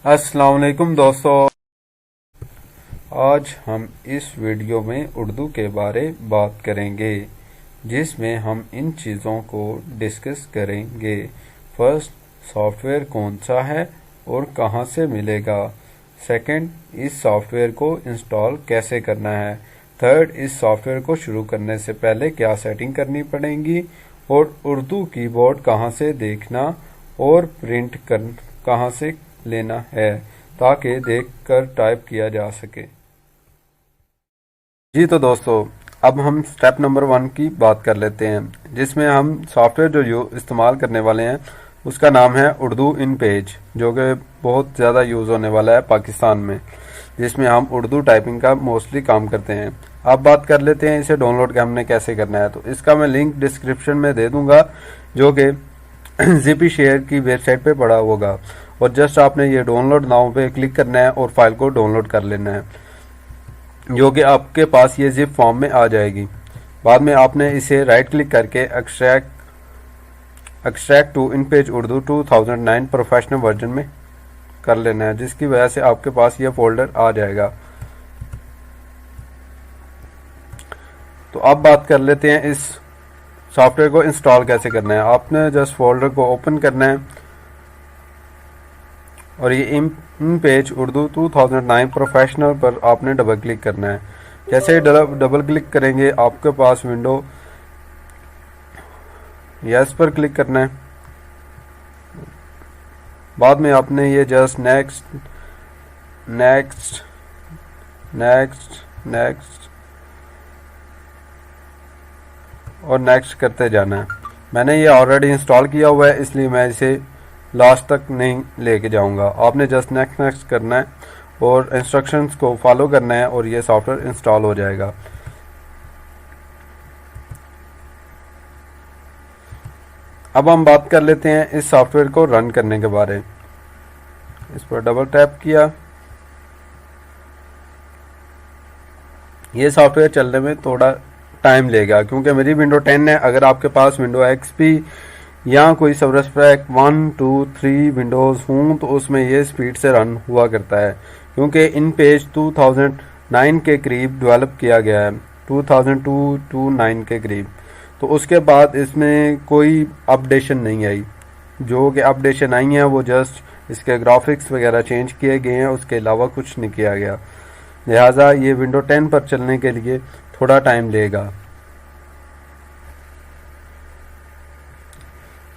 अस्सलाम वालेकुम दोस्तों, आज हम इस वीडियो में उर्दू के बारे बात करेंगे जिसमें हम इन चीज़ों को डिस्कस करेंगे। फर्स्ट, सॉफ्टवेयर कौन सा है और कहां से मिलेगा। सेकंड, इस सॉफ्टवेयर को इंस्टॉल कैसे करना है। थर्ड, इस सॉफ्टवेयर को शुरू करने से पहले क्या सेटिंग करनी पड़ेगी और उर्दू कीबोर्ड कहां से देखना और प्रिंट कर कहां से लेना है ताकि देखकर टाइप किया जा सके। जी तो दोस्तों, अब हम स्टेप नंबर 1 की बात कर लेते हैं जिसमें हम सॉफ्टवेयर जो इस्तेमाल करने वाले हैं उसका नाम है उर्दू इन पेज, जो कि बहुत ज़्यादा यूज़ होने वाला है पाकिस्तान में, जिसमें हम उर्दू टाइपिंग का मोस्टली काम करते हैं। अब बात कर लेते हैं इसे डाउनलोड हमने कैसे करना है। तो इसका मैं लिंक डिस्क्रिप्शन में दे दूंगा, जो कि ज़िपी शेयर की वेबसाइट पे पड़ा होगा, और जस्ट आपने ये डाउनलोड नाउ पे क्लिक करना है और फाइल को डाउनलोड कर लेना है, जो कि आपके पास ये जिप फॉर्म में आ जाएगी। बाद में आपने इसे राइट क्लिक करके extract to InPage Urdu 2009 professional version में कर लेना है, जिसकी वजह से आपके पास ये फोल्डर आ जाएगा। तो अब बात कर लेते हैं इस सॉफ्टवेयर को इंस्टॉल कैसे करना है। आपने जस्ट फोल्डर को ओपन करना है और ये इन पेज उर्दू 2009 प्रोफेशनल पर आपने डबल क्लिक करना है। जैसे ही डबल क्लिक करेंगे आपके पास विंडो यस पर क्लिक करना है। बाद में आपने ये just next next next next और नेक्स्ट करते जाना है। मैंने ये ऑलरेडी इंस्टॉल किया हुआ है, इसलिए मैं इसे लास्ट तक नहीं लेके जाऊंगा। आपने जस्ट नेक्स्ट नेक्स्ट करना है और इंस्ट्रक्शंस को फॉलो करना है और ये सॉफ्टवेयर इंस्टॉल हो जाएगा। अब हम बात कर लेते हैं इस सॉफ्टवेयर को रन करने के बारे। इस पर डबल टैप किया। ये सॉफ्टवेयर चलने में थोड़ा टाइम लेगा क्योंकि मेरी विंडो 10 है। अगर आपके पास विंडो एक्सपी या कोई सर्विस पैक 1, 2, 3 विंडोज़ हूँ तो उसमें ये स्पीड से रन हुआ करता है, क्योंकि इन पेज 2009 के करीब डेवलप किया गया है, 2002-9 के करीब। तो उसके बाद इसमें कोई अपडेशन नहीं आई। जो कि अपडेशन आई हैं वो जस्ट इसके ग्राफिक्स वगैरह चेंज किए गए हैं, उसके अलावा कुछ नहीं किया गया। लिहाजा ये विंडो 10 पर चलने के लिए थोड़ा टाइम लेगा।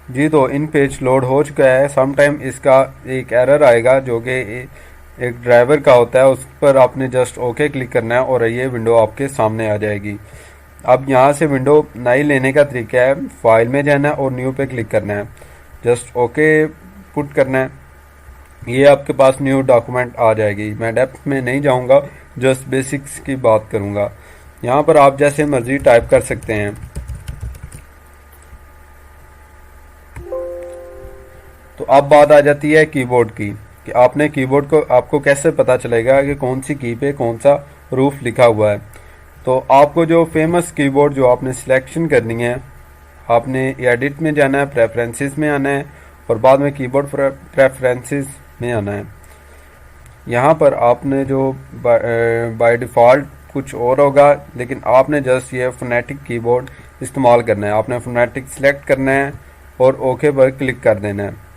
जी तो इन पेज लोड हो चुका है। सम टाइम इसका एक एरर आएगा जो कि एक ड्राइवर का होता है, उस पर आपने जस्ट ओके क्लिक करना है और ये विंडो आपके सामने आ जाएगी। अब यहाँ से विंडो नई लेने का तरीका है, फाइल में जाना है और न्यू पे क्लिक करना है, जस्ट ओके पुट करना है। ये आपके पास न्यू डॉक्यूमेंट आ जाएगी। मैं डेप्थ में नहीं जाऊँगा, जस्ट बेसिक्स की बात करूँगा। यहाँ पर आप जैसे मर्जी टाइप कर सकते हैं। तो अब बात आ जाती है कीबोर्ड की कि आपने कीबोर्ड को आपको कैसे पता चलेगा कि कौन सी की पे कौन सा रूफ लिखा हुआ है। तो आपको जो फेमस कीबोर्ड जो आपने सिलेक्शन करनी है, आपने एडिट में जाना है, प्रेफरेंसेस में आना है और बाद में कीबोर्ड प्रेफरेंसेस में आना है। यहाँ पर आपने जो बाय डिफ़ॉल्ट कुछ और होगा, लेकिन आपने जस्ट ये फोनेटिक कीबोर्ड इस्तेमाल करना है। आपने फोनेटिक सिलेक्ट करना है और ओके पर क्लिक कर देना है।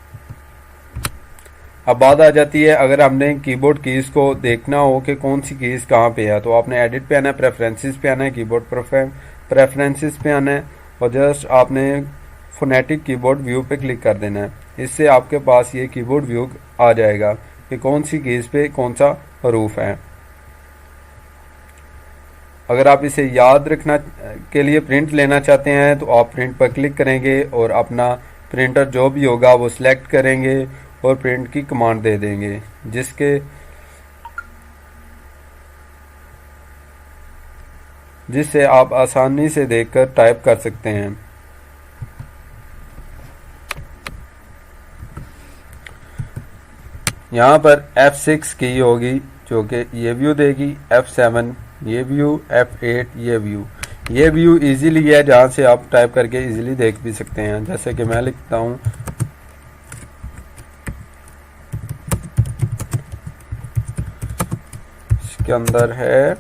अब बात आ जाती है, अगर हमने कीबोर्ड कीज़ को देखना हो कि कौन सी कीज़ कहाँ पे है, तो आपने एडिट पे आना है, प्रेफरेंसेस पे आना है, कीबोर्ड प्रेफरेंसेस पे आना है और जस्ट आपने फोनेटिक कीबोर्ड व्यू पे क्लिक कर देना है। इससे आपके पास ये कीबोर्ड व्यू आ जाएगा कि कौन सी कीज़ पे कौन सा हरूफ है। अगर आप इसे याद रखना के लिए प्रिंट लेना चाहते हैं तो आप प्रिंट पर क्लिक करेंगे और अपना प्रिंटर जो भी होगा वो सिलेक्ट करेंगे और प्रिंट की कमांड दे देंगे, जिससे आप आसानी से देखकर टाइप कर सकते हैं। यहाँ पर F6 की होगी जो कि ये व्यू देगी, F7 ये व्यू, F8 ये व्यू इजीली है जहाँ से आप टाइप करके इजीली देख भी सकते हैं। जैसे कि मैं लिखता हूँ इसके अंदर है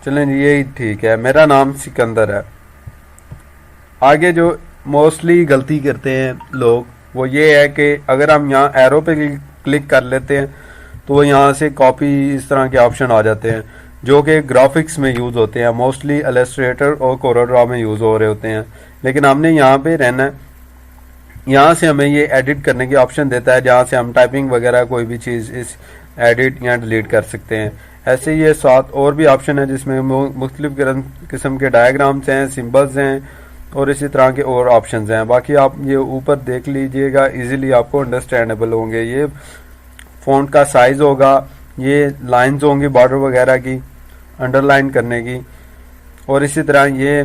चलें जी, यही ठीक है, मेरा नाम सिकंदर है। आगे जो मोस्टली गलती करते हैं लोग वो ये है कि अगर हम यहाँ एरो पे क्लिक कर लेते हैं तो वो यहाँ से कॉपी इस तरह के ऑप्शन आ जाते हैं जो कि ग्राफिक्स में यूज़ होते हैं, मोस्टली इलस्ट्रेटर और कोरोड्रा में यूज़ हो रहे होते हैं। लेकिन हमने यहाँ पे रहना है, यहाँ से हमें ये एडिट करने की ऑप्शन देता है जहाँ से हम टाइपिंग वगैरह कोई भी चीज़ इस एडिट या डिलीट कर सकते हैं। ऐसे ये 7 और भी ऑप्शन है जिसमें मुख्तलिफ किस्म के डायग्राम्स हैं, सिंबल्स हैं और इसी तरह के और ऑप्शंस हैं। बाकी आप ये ऊपर देख लीजिएगा, इजीली आपको अंडरस्टैंडेबल होंगे। ये फ़ॉन्ट का साइज़ होगा, ये लाइंस होंगी बॉर्डर वगैरह की अंडरलाइन करने की, और इसी तरह ये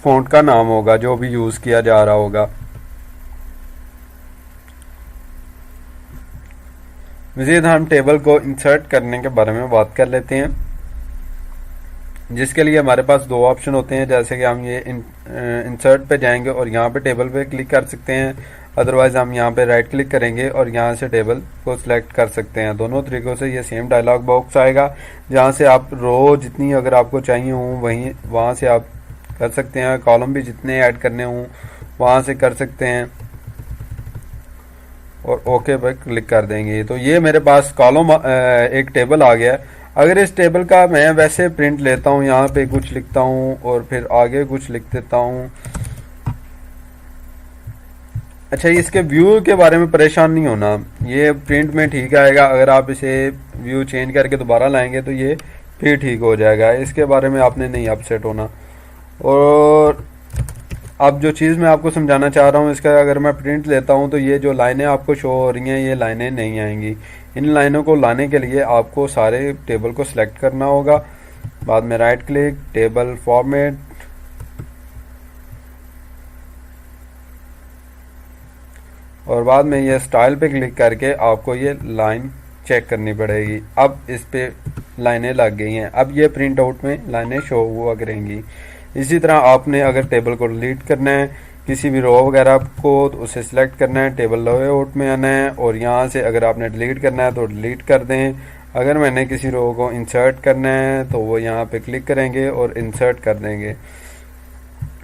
फ़ॉन्ट का नाम होगा जो भी यूज़ किया जा रहा होगा। मज़ीद हम टेबल को इंसर्ट करने के बारे में बात कर लेते हैं, जिसके लिए हमारे पास 2 ऑप्शन होते हैं। जैसे कि हम ये इंसर्ट पे जाएंगे और यहाँ पे टेबल पे क्लिक कर सकते हैं, अदरवाइज हम यहाँ पे राइट क्लिक करेंगे और यहाँ से टेबल को सिलेक्ट कर सकते हैं। दोनों तरीक़ों से ये सेम डायलॉग बॉक्स आएगा जहाँ से आप रो जितनी अगर आपको चाहिए हों वहीं वहाँ से आप कर सकते हैं, कॉलम भी जितने ऐड करने हों वहाँ से कर सकते हैं और ओके पर क्लिक कर देंगे। तो ये मेरे पास कॉलम एक टेबल आ गया। अगर इस टेबल का मैं वैसे प्रिंट लेता हूँ, यहाँ पे कुछ लिखता हूँ और फिर आगे कुछ लिख देता हूँ। अच्छा, इसके व्यू के बारे में परेशान नहीं होना, ये प्रिंट में ठीक आएगा। अगर आप इसे व्यू चेंज करके दोबारा लाएंगे तो ये फिर ठीक हो जाएगा, इसके बारे में आपने नहीं अपसेट होना। और अब जो चीज़ मैं आपको समझाना चाह रहा हूँ, इसका अगर मैं प्रिंट लेता हूँ तो ये जो लाइनें आपको शो हो रही हैं ये लाइनें नहीं आएंगी। इन लाइनों को लाने के लिए आपको सारे टेबल को सिलेक्ट करना होगा, बाद में राइट क्लिक, टेबल फॉर्मेट, और बाद में ये स्टाइल पे क्लिक करके आपको ये लाइन चेक करनी पड़ेगी। अब इस पे लाइनें लग गई हैं, अब ये प्रिंट आउट में लाइनें शो हुआ करेंगी। इसी तरह आपने अगर टेबल को डिलीट करना है, किसी भी रो वगैरह को, तो उसे सिलेक्ट करना है, टेबल लेआउट में आना है और यहाँ से अगर आपने डिलीट करना है तो डिलीट कर दें। अगर मैंने किसी रो को इंसर्ट करना है तो वो यहाँ पे क्लिक करेंगे और इंसर्ट कर देंगे।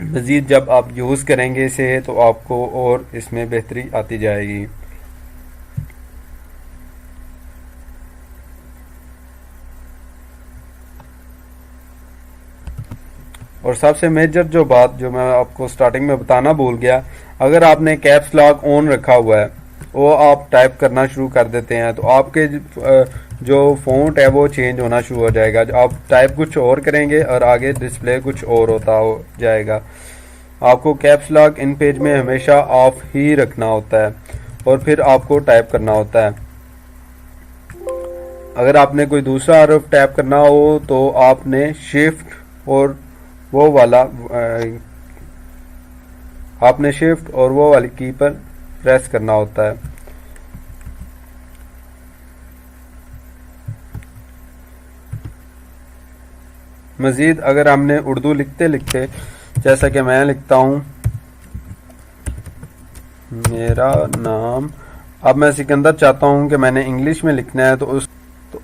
मज़ीद जब आप यूज़ करेंगे इसे तो आपको और इसमें बेहतरी आती जाएगी। और सबसे मेजर जो बात जो मैं आपको स्टार्टिंग में बताना भूल गया, अगर आपने कैप्स लॉक ऑन रखा हुआ है, वो आप टाइप करना शुरू कर देते हैं तो आपके जो फ़ॉन्ट है वो चेंज होना शुरू हो जाएगा। आप टाइप कुछ और करेंगे और आगे डिस्प्ले कुछ और होता हो जाएगा। आपको कैप्स लॉक इन पेज में हमेशा ऑफ ही रखना होता है और फिर आपको टाइप करना होता है। अगर आपने कोई दूसरा हर्फ टाइप करना हो तो आपने शिफ्ट और वो वाली की पर प्रेस करना होता है। मज़ीद अगर हमने उर्दू लिखते लिखते, जैसा कि मैं लिखता हूँ मेरा नाम, अब मैं सिकंदर चाहता हूँ कि मैंने इंग्लिश में लिखना है तो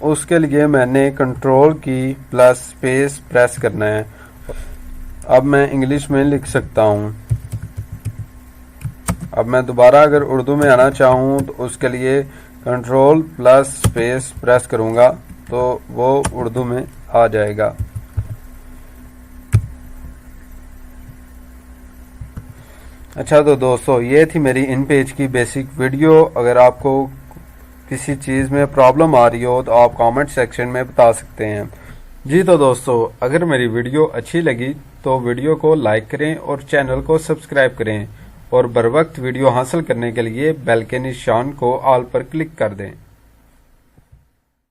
उसके लिए मैंने कंट्रोल की प्लस स्पेस प्रेस करना है। अब मैं इंग्लिश में लिख सकता हूँ। अब मैं दोबारा अगर उर्दू में आना चाहूँ तो उसके लिए कंट्रोल प्लस स्पेस प्रेस करूँगा तो वो उर्दू में आ जाएगा। अच्छा, तो दोस्तों ये थी मेरी इन पेज की बेसिक वीडियो। अगर आपको किसी चीज़ में प्रॉब्लम आ रही हो तो आप कमेंट सेक्शन में बता सकते हैं। जी तो दोस्तों, अगर मेरी वीडियो अच्छी लगी तो वीडियो को लाइक करें और चैनल को सब्सक्राइब करें और बर वक्त वीडियो हासिल करने के लिए बेल के निशान को ऑल पर क्लिक कर दें।